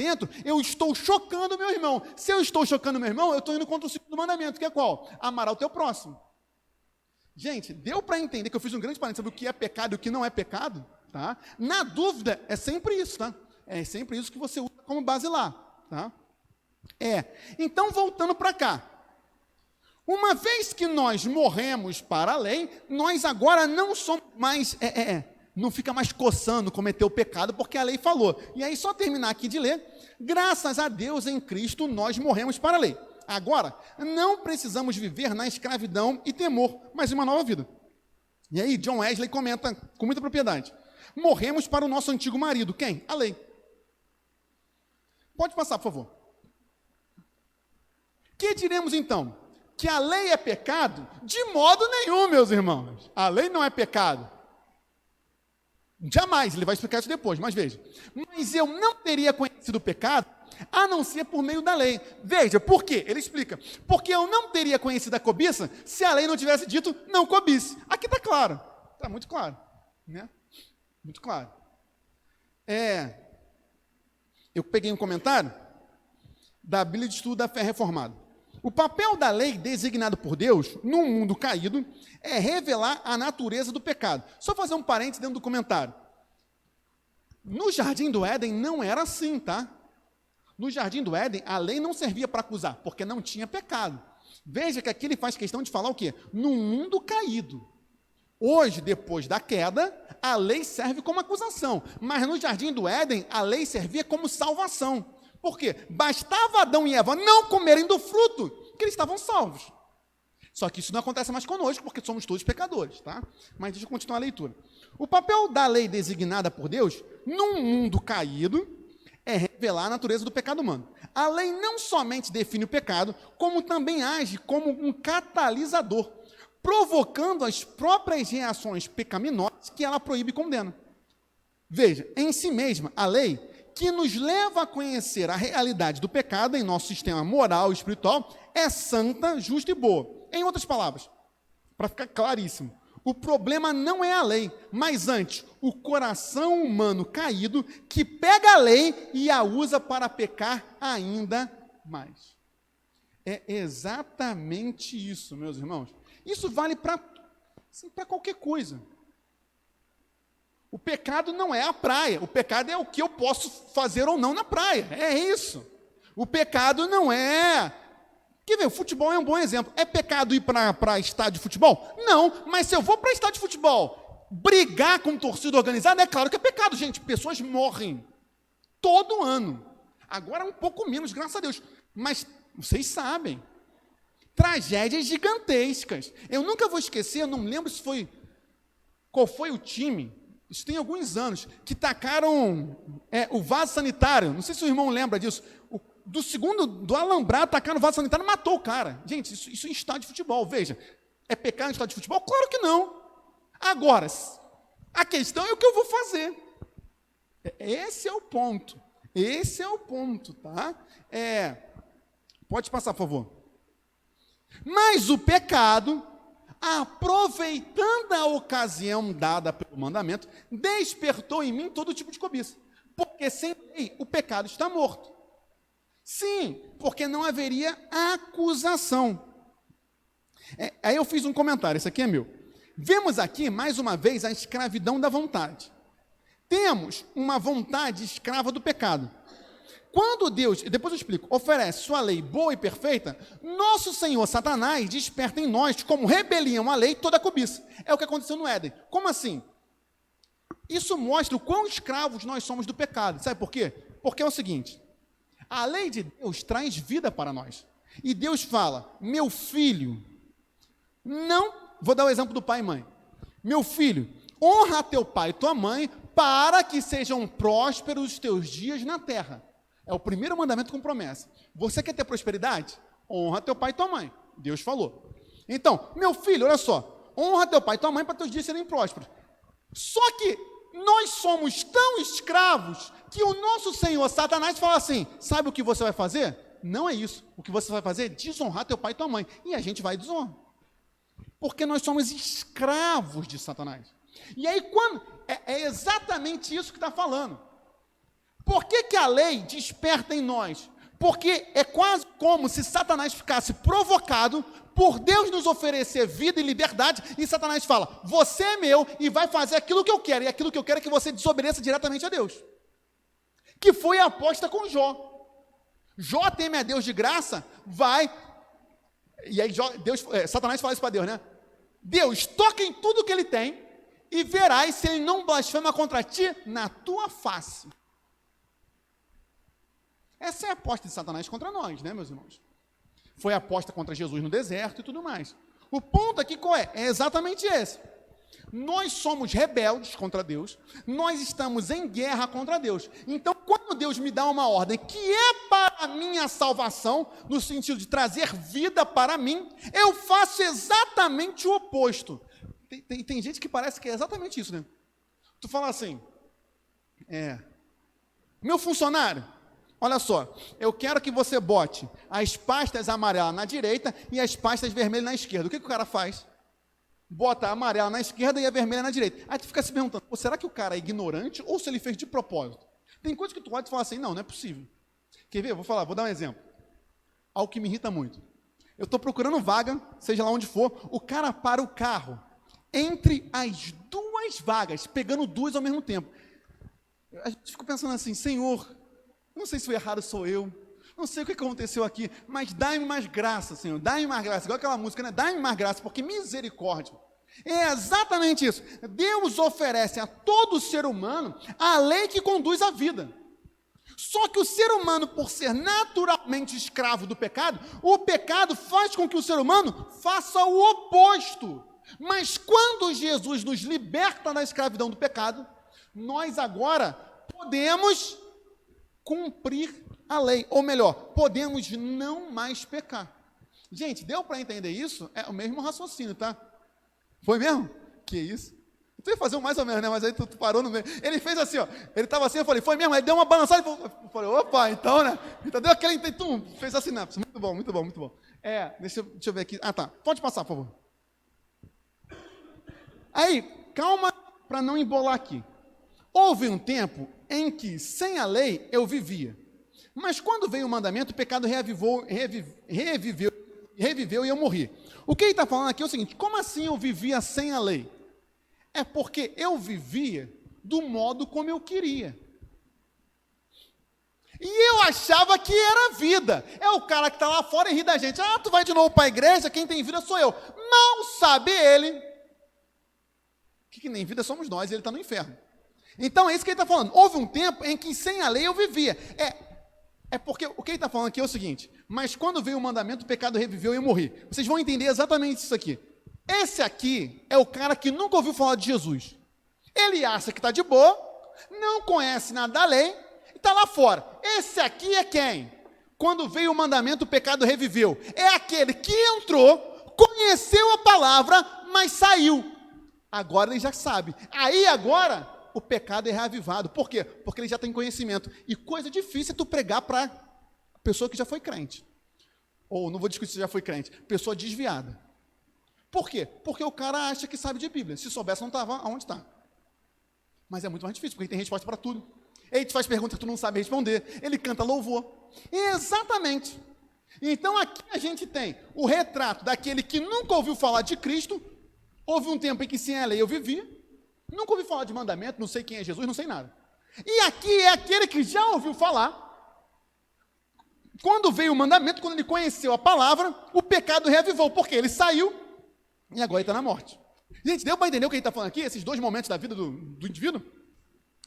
dentro, eu estou chocando o meu irmão. Se eu estou chocando o meu irmão, eu estou indo contra o segundo mandamento, que é qual? Amar ao teu próximo. Gente, deu para entender que eu fiz um grande parênteses sobre o que é pecado e o que não é pecado? Tá? Na dúvida, é sempre isso, tá? É sempre isso que você usa como base lá, tá? Então, voltando para cá. Uma vez que nós morremos para a lei, nós agora não somos mais, não fica mais coçando cometer o pecado, porque a lei falou. E aí, só terminar aqui de ler, graças a Deus em Cristo, nós morremos para a lei. Agora, não precisamos viver na escravidão e temor, mas em uma nova vida. E aí, John Wesley comenta com muita propriedade. Morremos para o nosso antigo marido. Quem? A lei. Pode passar, por favor. Que diremos então? Que a lei é pecado? De modo nenhum, meus irmãos. A lei não é pecado. Jamais, ele vai explicar isso depois, mas veja. Mas eu não teria conhecido o pecado, a não ser por meio da lei. Veja, por quê? Ele explica. Porque eu não teria conhecido a cobiça se a lei não tivesse dito não cobice. Aqui está claro. Está muito claro. Né? Muito claro. Eu peguei um comentário da Bíblia de Estudo da Fé Reformada. O papel da lei designado por Deus, num mundo caído, é revelar a natureza do pecado. Só fazer um parênteses dentro do comentário. No Jardim do Éden não era assim, tá? No Jardim do Éden, a lei não servia para acusar, porque não tinha pecado. Veja que aqui ele faz questão de falar o quê? Num mundo caído. Hoje, depois da queda, a lei serve como acusação. Mas no Jardim do Éden, a lei servia como salvação. Por quê? Bastava Adão e Eva não comerem do fruto, que eles estavam salvos. Só que isso não acontece mais conosco, porque somos todos pecadores, tá? Mas deixa eu continuar a leitura. O papel da lei designada por Deus, num mundo caído, é revelar a natureza do pecado humano. A lei não somente define o pecado, como também age como um catalisador, provocando as próprias reações pecaminosas que ela proíbe e condena. Veja, em si mesma, a lei que nos leva a conhecer a realidade do pecado em nosso sistema moral e espiritual é santa, justa e boa. Em outras palavras, para ficar claríssimo, o problema não é a lei, mas antes o coração humano caído que pega a lei e a usa para pecar ainda mais. É exatamente isso, meus irmãos. Isso vale para qualquer coisa. O pecado não é a praia, o pecado é o que eu posso fazer ou não na praia, é isso. O pecado não é... Quer ver, o futebol é um bom exemplo. É pecado ir para estádio de futebol? Não, mas se eu vou para estádio de futebol, brigar com torcida organizada, é claro que é pecado, gente. Pessoas morrem todo ano. Agora um pouco menos, graças a Deus. Mas vocês sabem, tragédias gigantescas. Eu nunca vou esquecer, eu não lembro qual foi o time, isso tem alguns anos, que tacaram o vaso sanitário. Não sei se o irmão lembra disso. Do alambrado, tacaram o vaso sanitário e matou o cara. Gente, isso em estádio de futebol. Veja, é pecado em estádio de futebol? Claro que não. Agora, a questão é o que eu vou fazer. Esse é o ponto. Esse é o ponto, tá? Pode passar, por favor. Mas o pecado, aproveitando a ocasião dada pelo mandamento, despertou em mim todo tipo de cobiça. Porque sem lei, o pecado está morto. Sim, porque não haveria acusação. Aí eu fiz um comentário, esse aqui é meu. Vemos aqui, mais uma vez, a escravidão da vontade. Temos uma vontade escrava do pecado. Quando Deus, depois eu explico, oferece sua lei boa e perfeita, nosso Senhor Satanás desperta em nós, como rebelião à lei, toda a cobiça. É o que aconteceu no Éden. Como assim? Isso mostra o quão escravos nós somos do pecado. Sabe por quê? Porque é o seguinte, a lei de Deus traz vida para nós. E Deus fala, meu filho, não, vou dar o exemplo do pai e mãe. Meu filho, honra teu pai e tua mãe, para que sejam prósperos os teus dias na terra. É o primeiro mandamento com promessa. Você quer ter prosperidade? Honra teu pai e tua mãe. Deus falou. Então, meu filho, olha só, honra teu pai e tua mãe para teus dias serem prósperos. Só que nós somos tão escravos que o nosso Senhor Satanás fala assim, sabe o que você vai fazer? Não é isso. O que você vai fazer é desonrar teu pai e tua mãe. E a gente vai desonrar. Porque nós somos escravos de Satanás. E aí, quando é exatamente isso que está falando. Por que a lei desperta em nós? Porque é quase como se Satanás ficasse provocado por Deus nos oferecer vida e liberdade, e Satanás fala, você é meu e vai fazer aquilo que eu quero, e aquilo que eu quero é que você desobedeça diretamente a Deus. Que foi a aposta com Jó. Jó teme a Deus de graça, vai, e aí Satanás fala isso para Deus, né? Deus, toca em tudo que ele tem, e verás se ele não blasfema contra ti na tua face. Essa é a aposta de Satanás contra nós, né, meus irmãos? Foi a aposta contra Jesus no deserto e tudo mais. O ponto aqui qual é? É exatamente esse. Nós somos rebeldes contra Deus, nós estamos em guerra contra Deus. Então, quando Deus me dá uma ordem que é para a minha salvação, no sentido de trazer vida para mim, eu faço exatamente o oposto. Tem gente que parece que é exatamente isso, né? Tu fala assim, meu funcionário, olha só, eu quero que você bote as pastas amarelas na direita e as pastas vermelhas na esquerda. O que o cara faz? Bota a amarela na esquerda e a vermelha na direita. Aí tu fica se perguntando, será que o cara é ignorante ou se ele fez de propósito? Tem coisas que tu pode falar assim, não é possível. Quer ver? Vou dar um exemplo. Algo que me irrita muito. Eu estou procurando vaga, seja lá onde for, o cara para o carro entre as duas vagas, pegando duas ao mesmo tempo. A gente fica pensando assim, Senhor, não sei se o errado sou eu, não sei o que aconteceu aqui, mas dá-me mais graça, Senhor, dá-me mais graça, igual aquela música, né? Dá-me mais graça, porque misericórdia. É exatamente isso. Deus oferece a todo ser humano a lei que conduz à vida. Só que o ser humano, por ser naturalmente escravo do pecado, o pecado faz com que o ser humano faça o oposto. Mas quando Jesus nos liberta da escravidão do pecado, nós agora podemos cumprir a lei, ou melhor, podemos não mais pecar. Gente, deu para entender isso? É o mesmo raciocínio, tá? Foi mesmo? Que isso? Tu ia fazer um mais ou menos, né? Mas aí tu parou no meio. Ele fez assim, ó. Ele estava assim, eu falei, foi mesmo? Aí deu uma balançada, eu falei, opa, então, né? Então deu aquele, fez a sinapse. Muito bom, muito bom, muito bom. Deixa eu ver aqui. Ah, tá. Pode passar, por favor. Aí, calma para não embolar aqui. Houve um tempo em que, sem a lei, eu vivia. Mas quando veio o mandamento, o pecado reviveu e eu morri. O que ele está falando aqui é o seguinte, como assim eu vivia sem a lei? É porque eu vivia do modo como eu queria. E eu achava que era vida. É o cara que está lá fora e ri da gente. Ah, tu vai de novo para a igreja, quem tem vida sou eu. Mal sabe ele que nem vida somos nós, e ele está no inferno. Então é isso que ele está falando. Houve um tempo em que sem a lei eu vivia. É porque o que ele está falando aqui é o seguinte, mas quando veio o mandamento, o pecado reviveu e eu morri. Vocês vão entender exatamente isso aqui. Esse aqui é o cara que nunca ouviu falar de Jesus. Ele acha que está de boa, não conhece nada da lei, e está lá fora. Esse aqui é quem? Quando veio o mandamento, o pecado reviveu. É aquele que entrou, conheceu a palavra, mas saiu. Agora ele já sabe. Aí agora o pecado é reavivado. Por quê? Porque ele já tem conhecimento. E coisa difícil é tu pregar para a pessoa que já foi crente. Ou, não vou discutir se já foi crente, pessoa desviada. Por quê? Porque o cara acha que sabe de Bíblia. Se soubesse, não estava onde está. Mas é muito mais difícil, porque ele tem resposta para tudo. Ele te faz perguntas que tu não sabe responder. Ele canta louvor. Exatamente. Então aqui a gente tem o retrato daquele que nunca ouviu falar de Cristo. Houve um tempo em que sem a lei eu vivia, nunca ouvi falar de mandamento, não sei quem é Jesus, não sei nada. E aqui é aquele que já ouviu falar, quando veio o mandamento, quando ele conheceu a palavra, o pecado reavivou, porque ele saiu e agora ele está na morte. Gente, deu para entender o que ele está falando aqui, esses dois momentos da vida do indivíduo?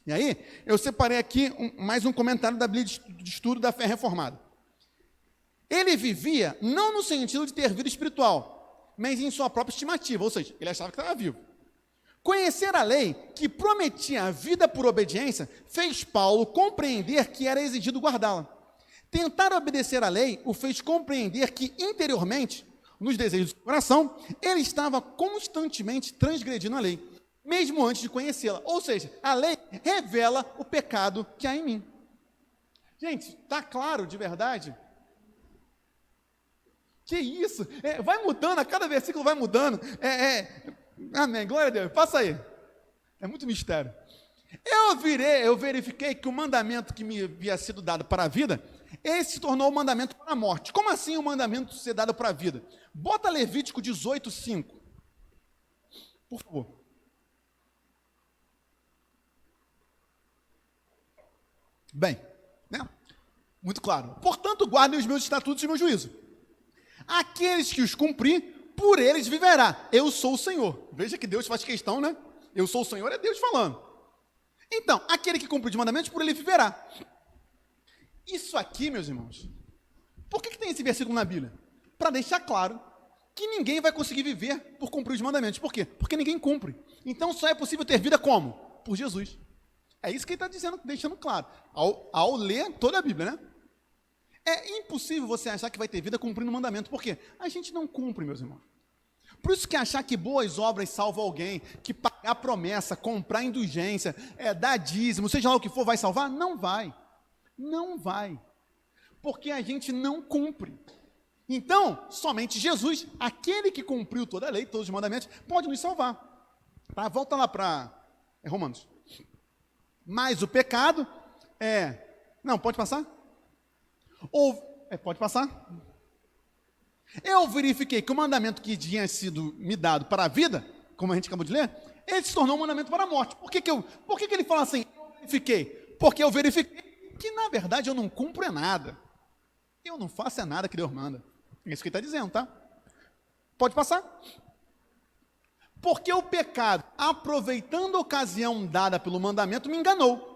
E aí, eu separei aqui mais um comentário da Bíblia de Estudo da Fé Reformada. Ele vivia não no sentido de ter vida espiritual, mas em sua própria estimativa, ou seja, ele achava que estava vivo. Conhecer a lei, que prometia a vida por obediência, fez Paulo compreender que era exigido guardá-la. Tentar obedecer à lei o fez compreender que, interiormente, nos desejos do coração, ele estava constantemente transgredindo a lei, mesmo antes de conhecê-la. Ou seja, a lei revela o pecado que há em mim. Gente, está claro de verdade? Que isso? Vai mudando, a cada versículo vai mudando. Amém, glória a Deus. Passa aí. É muito mistério. Eu verifiquei que o mandamento que me havia sido dado para a vida, esse se tornou o mandamento para a morte. Como assim o mandamento ser dado para a vida? Bota Levítico 18:5. Por favor. Bem, né? Muito claro. Portanto, guardem os meus estatutos e o meu juízo. Aqueles que os cumprir, por eles viverá. Eu sou o Senhor. Veja que Deus faz questão, né? Eu sou o Senhor, é Deus falando. Então, aquele que cumpre os mandamentos, por ele viverá. Isso aqui, meus irmãos, por que tem esse versículo na Bíblia? Para deixar claro que ninguém vai conseguir viver por cumprir os mandamentos. Por quê? Porque ninguém cumpre. Então, só é possível ter vida como? Por Jesus. É isso que ele está dizendo, deixando claro, ao ler toda a Bíblia, né? É impossível você achar que vai ter vida cumprindo o mandamento. Por quê? A gente não cumpre, meus irmãos. Por isso que achar que boas obras salvam alguém, que pagar promessa, comprar indulgência, dar dízimo, seja lá o que for, vai salvar? Não vai. Não vai. Porque a gente não cumpre. Então, somente Jesus, aquele que cumpriu toda a lei, todos os mandamentos, pode nos salvar. Tá? Volta lá para Romanos. Mas o pecado Não, pode passar? Pode passar? Eu verifiquei que o mandamento que tinha sido me dado para a vida, como a gente acabou de ler, ele se tornou um mandamento para a morte. Por que ele fala assim? Eu verifiquei. Porque eu verifiquei que, na verdade, eu não cumpro nada. Eu não faço nada que Deus manda. É isso que ele está dizendo, tá? Pode passar? Porque o pecado, aproveitando a ocasião dada pelo mandamento, me enganou.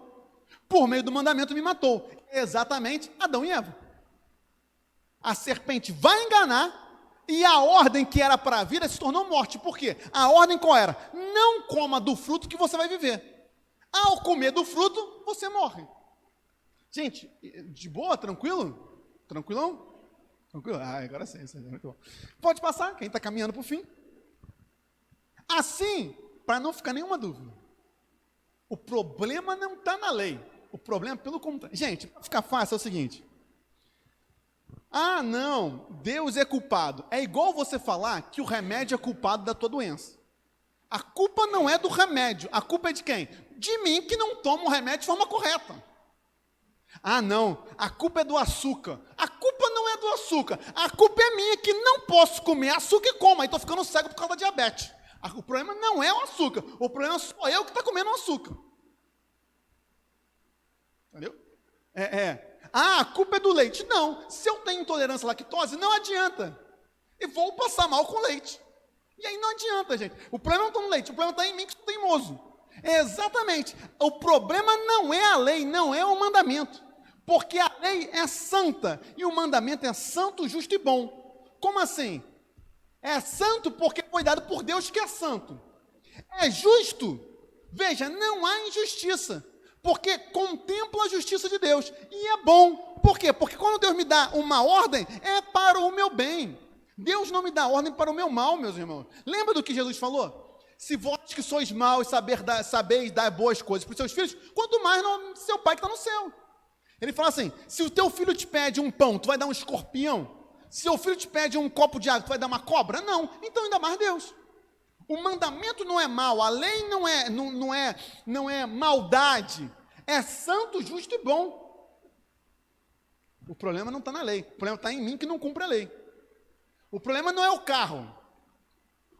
Por meio do mandamento, me matou. Exatamente Adão e Eva. A serpente vai enganar e a ordem que era para a vida se tornou morte. Por quê? A ordem qual era? Não coma do fruto que você vai viver. Ao comer do fruto, você morre. Gente, de boa, tranquilo? Tranquilão? Tranquilo? Agora sim, isso é muito bom. Pode passar, quem está caminhando para o fim. Assim, para não ficar nenhuma dúvida, o problema não está na lei. O problema é pelo contrário. Gente, para ficar fácil é o seguinte. Não, Deus é culpado. É igual você falar que o remédio é culpado da tua doença. A culpa não é do remédio. A culpa é de quem? De mim que não tomo o remédio de forma correta. Não, a culpa é do açúcar. A culpa não é do açúcar. A culpa é minha que não posso comer açúcar e como. Aí estou ficando cego por causa da diabetes. O problema não é o açúcar. O problema sou eu que estou comendo o açúcar. Entendeu? A culpa é do leite. Não, se eu tenho intolerância à lactose, não adianta. Eu vou passar mal com leite. E aí não adianta, gente. O problema não está no leite, o problema está em mim que sou teimoso. Exatamente. O problema não é a lei, não é o mandamento. Porque a lei é santa e o mandamento é santo, justo e bom. Como assim? É santo porque foi dado por Deus que é santo. É justo. Veja, não há injustiça. Porque contempla a justiça de Deus. E é bom. Por quê? Porque quando Deus me dá uma ordem, é para o meu bem. Deus não me dá ordem para o meu mal, meus irmãos. Lembra do que Jesus falou? Se vós que sois maus sabeis dar boas coisas para os seus filhos, quanto mais no seu pai que está no céu. Ele fala assim, se o teu filho te pede um pão, tu vai dar um escorpião? Se o filho te pede um copo de água, tu vai dar uma cobra? Não. Então ainda mais Deus. O mandamento não é mal, a lei não é maldade, é santo, justo e bom. O problema não está na lei, o problema está em mim que não cumpre a lei. O problema não é o carro.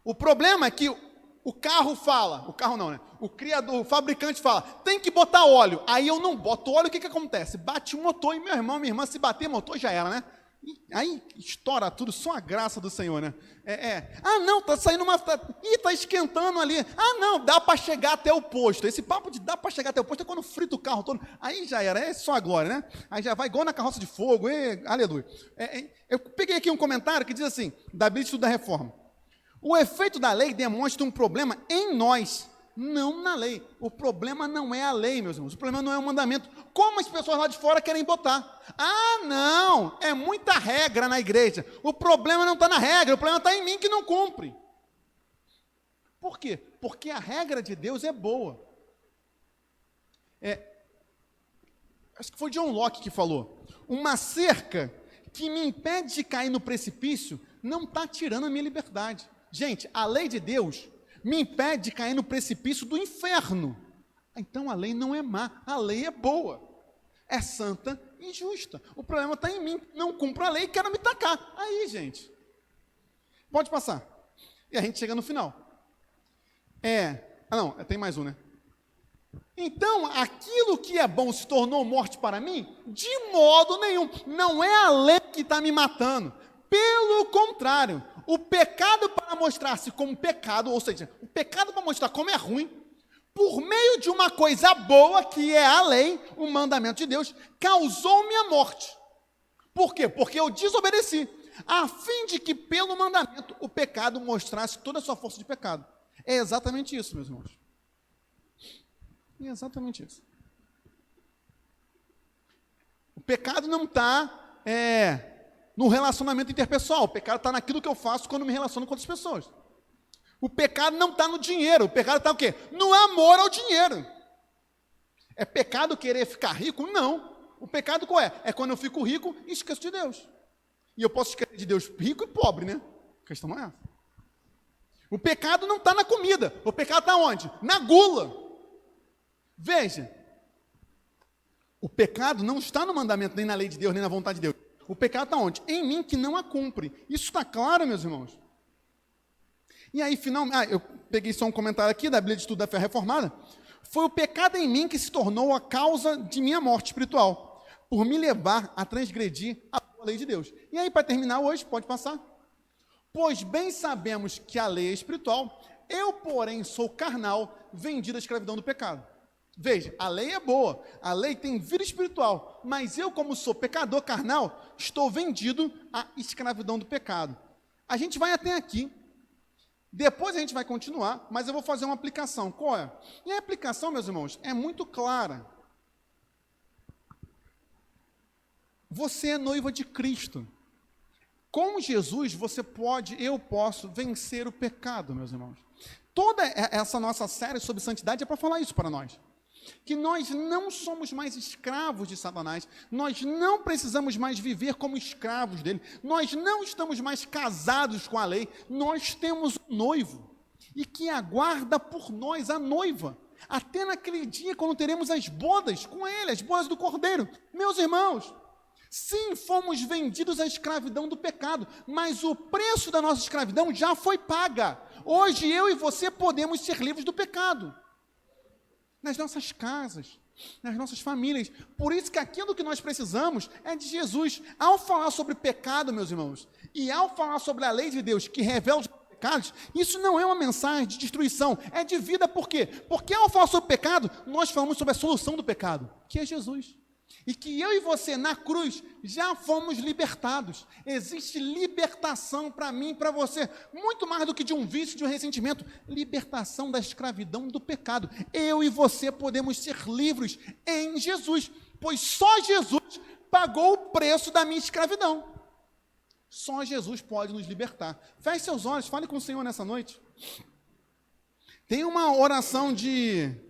O problema é que o carro fala, o carro não, né? O criador, o fabricante fala, tem que botar óleo. Aí eu não boto óleo, o que acontece? Bate o motor e meu irmão, minha irmã, se bater motor já era, né? Aí estoura tudo, só a graça do Senhor, né? Não, tá saindo tá esquentando ali. Não, dá para chegar até o posto. Esse papo de dá para chegar até o posto é quando frita o carro todo. Aí já era, é só a glória, né? Aí já vai igual na carroça de fogo, aleluia. Eu peguei aqui um comentário que diz assim, da Bíblia de Estudo da Reforma. O efeito da lei demonstra um problema em nós, não na lei. O problema não é a lei, meus irmãos. O problema não é o mandamento. Como as pessoas lá de fora querem botar. Não, é muita regra na igreja. O problema não está na regra, o problema está em mim que não cumpre. Por quê? Porque a regra de Deus é boa. Acho que foi John Locke que falou. Uma cerca que me impede de cair no precipício não está tirando a minha liberdade. Gente, a lei de Deus me impede de cair no precipício do inferno. Então a lei não é má, a lei é boa, é santa e justa. O problema está em mim, não cumpro a lei e quero me tacar. Aí, gente, pode passar. E a gente chega no final. Tem mais um, né? Então, aquilo que é bom se tornou morte para mim? De modo nenhum. Não é a lei que está me matando. Pelo contrário, o pecado para mostrar-se como pecado, ou seja, o pecado para mostrar como é ruim, por meio de uma coisa boa, que é a lei, o mandamento de Deus, causou-me a morte. Por quê? Porque eu desobedeci, a fim de que pelo mandamento o pecado mostrasse toda a sua força de pecado. É exatamente isso, meus irmãos. É exatamente isso. O pecado não está no relacionamento interpessoal. O pecado está naquilo que eu faço quando me relaciono com outras pessoas. O pecado não está no dinheiro. O pecado está o quê? No amor ao dinheiro. É pecado querer ficar rico? Não. O pecado qual é? É quando eu fico rico e esqueço de Deus. E eu posso esquecer de Deus rico e pobre, né? A questão não é essa. O pecado não está na comida. O pecado está onde? Na gula. Veja, o pecado não está no mandamento, nem na lei de Deus, nem na vontade de Deus. O pecado está onde? Em mim, que não a cumpre. Isso está claro, meus irmãos? E aí, finalmente, eu peguei só um comentário aqui da Bíblia de Estudo da Fé Reformada. Foi o pecado em mim que se tornou a causa de minha morte espiritual, por me levar a transgredir a lei de Deus. E aí, para terminar hoje, pode passar. Pois bem sabemos que a lei é espiritual, eu, porém, sou carnal, vendido à escravidão do pecado. Veja, a lei é boa, a lei tem vida espiritual, mas eu, como sou pecador carnal, estou vendido à escravidão do pecado. A gente vai até aqui, depois a gente vai continuar, mas eu vou fazer uma aplicação. Qual é? E a aplicação, meus irmãos, é muito clara. Você é noiva de Cristo. Com Jesus, eu posso vencer o pecado, meus irmãos. Toda essa nossa série sobre santidade é para falar isso para nós. Que nós não somos mais escravos de Satanás, nós não precisamos mais viver como escravos dele, nós não estamos mais casados com a lei, nós temos um noivo, e que aguarda por nós a noiva, até naquele dia quando teremos as bodas com ele, as bodas do Cordeiro. Meus irmãos, sim, fomos vendidos à escravidão do pecado, mas o preço da nossa escravidão já foi paga. Hoje eu e você podemos ser livres do pecado. Nas nossas casas, nas nossas famílias. Por isso que aquilo que nós precisamos é de Jesus. Ao falar sobre pecado, meus irmãos, e ao falar sobre a lei de Deus que revela os pecados, isso não é uma mensagem de destruição, é de vida. Por quê? Porque ao falar sobre pecado, nós falamos sobre a solução do pecado, que é Jesus. E que eu e você, na cruz, já fomos libertados. Existe libertação para mim e para você, muito mais do que de um vício, de um ressentimento. Libertação da escravidão do pecado. Eu e você podemos ser livres em Jesus, pois só Jesus pagou o preço da minha escravidão. Só Jesus pode nos libertar. Feche seus olhos, fale com o Senhor nessa noite. Tem uma oração de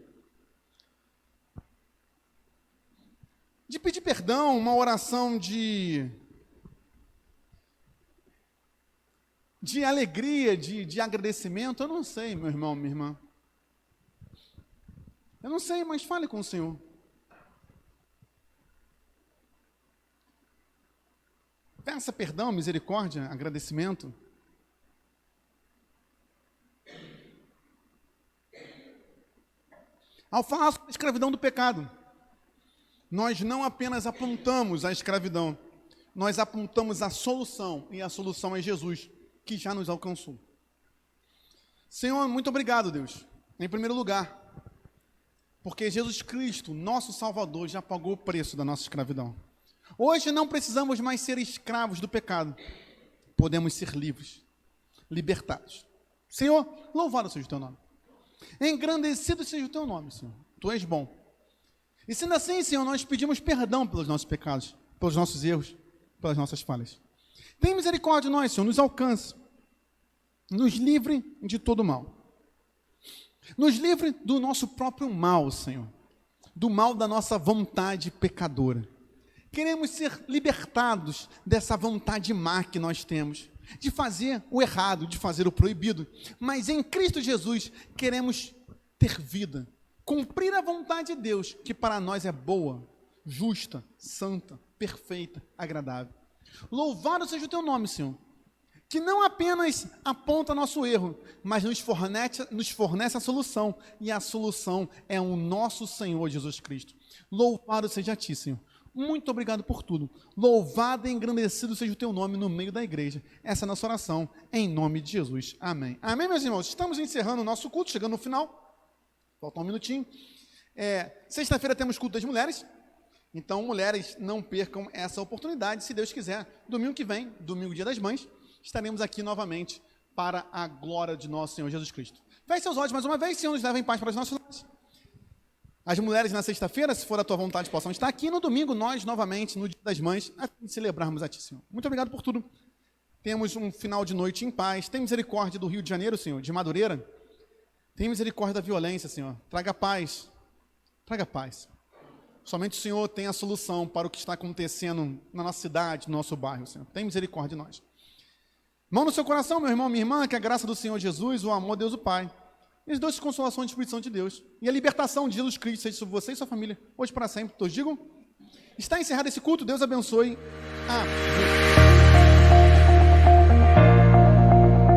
pedir perdão, uma oração de alegria, de agradecimento. Eu não sei, meu irmão, minha irmã. Eu não sei, mas fale com o Senhor. Peça perdão, misericórdia, agradecimento. Ao falar sobre a escravidão do pecado, nós não apenas apontamos a escravidão, nós apontamos a solução, e a solução é Jesus, que já nos alcançou. Senhor, muito obrigado, Deus, em primeiro lugar, porque Jesus Cristo, nosso Salvador, já pagou o preço da nossa escravidão. Hoje não precisamos mais ser escravos do pecado, podemos ser livres, libertados. Senhor, louvado seja o teu nome. Engrandecido seja o teu nome, Senhor. Tu és bom. E sendo assim, Senhor, nós pedimos perdão pelos nossos pecados, pelos nossos erros, pelas nossas falhas. Tem misericórdia de nós, Senhor, nos alcance. Nos livre de todo mal. Nos livre do nosso próprio mal, Senhor. Do mal da nossa vontade pecadora. Queremos ser libertados dessa vontade má que nós temos, de fazer o errado, de fazer o proibido. Mas em Cristo Jesus, queremos ter vida, cumprir a vontade de Deus, que para nós é boa, justa, santa, perfeita, agradável. Louvado seja o teu nome, Senhor, que não apenas aponta nosso erro, mas nos fornece a solução, e a solução é o nosso Senhor Jesus Cristo. Louvado seja a ti, Senhor. Muito obrigado por tudo. Louvado e engrandecido seja o teu nome no meio da igreja. Essa é a nossa oração, em nome de Jesus. Amém. Amém, meus irmãos? Estamos encerrando o nosso culto, chegando no final. Falta um minutinho. Sexta-feira temos culto das mulheres. Então, mulheres, não percam essa oportunidade, se Deus quiser. Domingo que vem, domingo, dia das mães, estaremos aqui novamente para a glória de nosso Senhor Jesus Cristo. Feche seus olhos mais uma vez, Senhor, nos leva em paz para os nossos lares. As mulheres na sexta-feira, se for a tua vontade, possam estar aqui. No domingo, nós, novamente, no dia das mães, a celebrarmos a ti, Senhor. Muito obrigado por tudo. Temos um final de noite em paz. Tem misericórdia do Rio de Janeiro, Senhor, de Madureira. Tem misericórdia da violência, Senhor. Traga paz. Traga paz. Somente o Senhor tem a solução para o que está acontecendo na nossa cidade, no nosso bairro, Senhor. Tem misericórdia de nós. Mão no seu coração, meu irmão, minha irmã, que a graça do Senhor Jesus, o amor de Deus o Pai, e as doces consolações de Espírito Santo de Deus, e a libertação de Jesus Cristo seja sobre você e sua família, hoje para sempre. Todos digam. Está encerrado esse culto. Deus abençoe. Amém.